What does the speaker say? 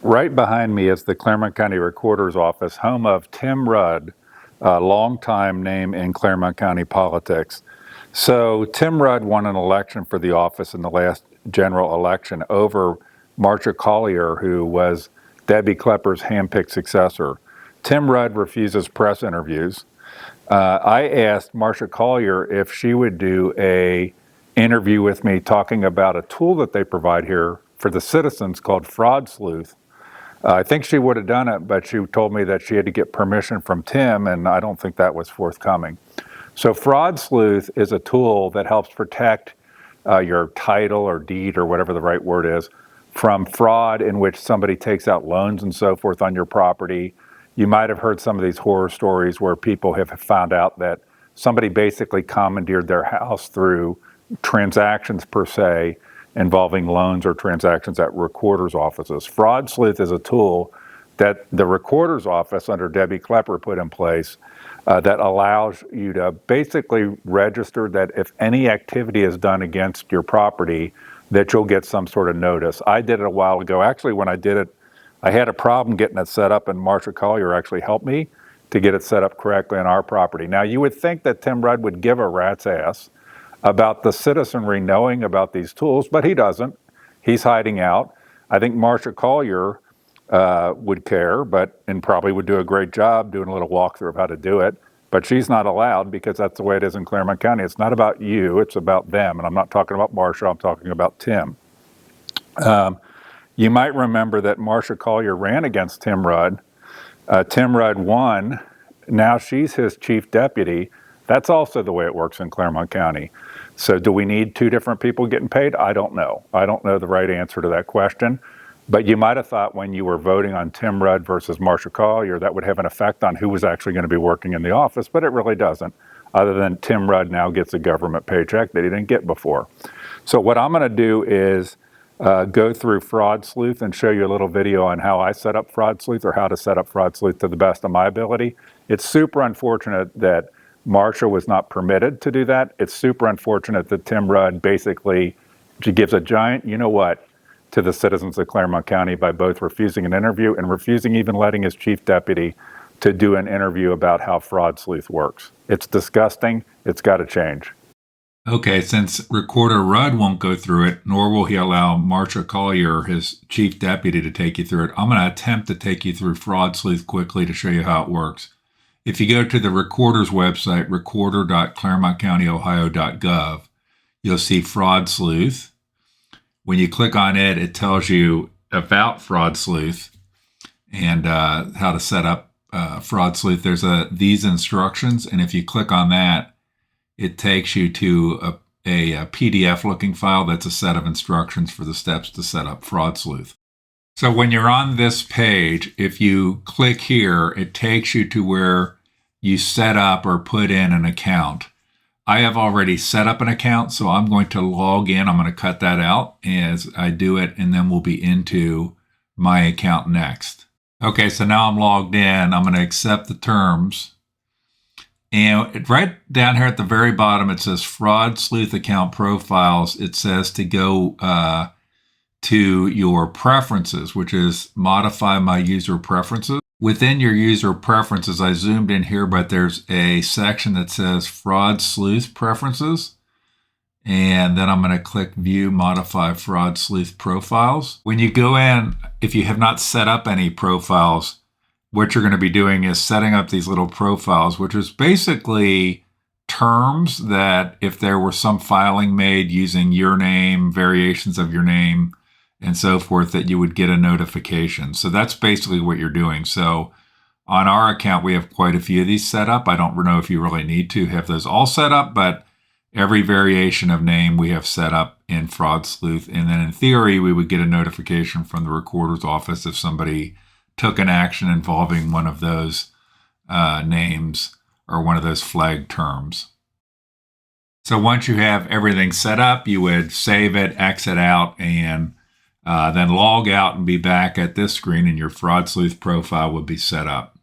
Right behind me is the Clermont County Recorder's Office, home of Tim Rudd, a longtime name in Clermont County politics. So Tim Rudd won an election for the office in the last general election over Marcia Collier, who was Debbie Klepper's handpicked successor. Tim Rudd refuses press interviews. I asked Marcia Collier if she would do a interview with me talking about a tool that they provide here for the citizens called Fraud Sleuth. I think she would have done it, but she told me that she had to get permission from Tim, and I don't think that was forthcoming. So Fraud Sleuth is a tool that helps protect your title or deed or whatever the right word is from fraud in which somebody takes out loans and so forth on your property. You might have heard some of these horror stories where people have found out that somebody basically commandeered their house through transactions per se involving loans or transactions at recorders' offices. Fraud Sleuth is a tool that the recorder's office under Debbie Klepper put in place that allows you to basically register that if any activity is done against your property, that you'll get some sort of notice. I did it a while ago. Actually, when I did it, I had a problem getting it set up, and Marcia Collier actually helped me to get it set up correctly on our property. Now, you would think that Tim Rudd would give a rat's ass about the citizenry knowing about these tools, but he doesn't. He's hiding out. I think Marcia Collier would care, and probably would do a great job doing a little walkthrough of how to do it, but she's not allowed because that's the way it is in Clermont County. It's not about you, it's about them, and I'm not talking about Marcia, I'm talking about Tim. You might remember that Marcia Collier ran against Tim Rudd. Tim Rudd won. Now she's his chief deputy. That's also the way it works in Clermont County. So do we need two different people getting paid? I don't know. I don't know the right answer to that question. But you might have thought when you were voting on Tim Rudd versus Marcia Collier, that would have an effect on who was actually going to be working in the office, but it really doesn't, other than Tim Rudd now gets a government paycheck that he didn't get before. So what I'm going to do is go through Fraud Sleuth and show you a little video on how I set up Fraud Sleuth, or how to set up Fraud Sleuth to the best of my ability. It's super unfortunate that Marcia was not permitted to do that. It's super unfortunate that Tim Rudd basically gives a giant you know what to the citizens of Clermont County by both refusing an interview and refusing even letting his chief deputy to do an interview about how Fraud Sleuth works. It's disgusting. It's got to change. Okay, since Recorder Rudd won't go through it, nor will he allow Marcia Collier, his chief deputy, to take you through it, I'm going to attempt to take you through Fraud Sleuth quickly to show you how it works. If you go to the Recorder's website, recorder.clermontcountyohio.gov, you'll see Fraud Sleuth. When you click on it, it tells you about Fraud Sleuth and how to set up Fraud Sleuth. There's these instructions, and if you click on that, it takes you to a PDF-looking file that's a set of instructions for the steps to set up Fraud Sleuth. So when you're on this page, if you click here, it takes you to where you set up or put in an account. I have already set up an account, so I'm going to log in. I'm going to cut that out as I do it, and then we'll be into my account next. Okay, so now I'm logged in. I'm going to accept the terms. And right down here at the very bottom, it says Fraud Sleuth Account Profiles. It says to go to your preferences, which is modify my user preferences. Within your user preferences, I zoomed in here, but there's a section that says Fraud Sleuth Preferences. And then I'm going to click View Modify Fraud Sleuth Profiles. When you go in, if you have not set up any profiles, what you're going to be doing is setting up these little profiles, which is basically terms that if there were some filing made using your name, variations of your name, and so forth, that you would get a notification. So that's basically what you're doing. So on our account, we have quite a few of these set up. I don't know if you really need to have those all set up, but every variation of name we have set up in Fraud Sleuth. And then in theory, we would get a notification from the recorder's office if somebody took an action involving one of those names or one of those flagged terms. So once you have everything set up, you would save it, exit out, and then log out and be back at this screen, and your Fraud Sleuth profile would be set up.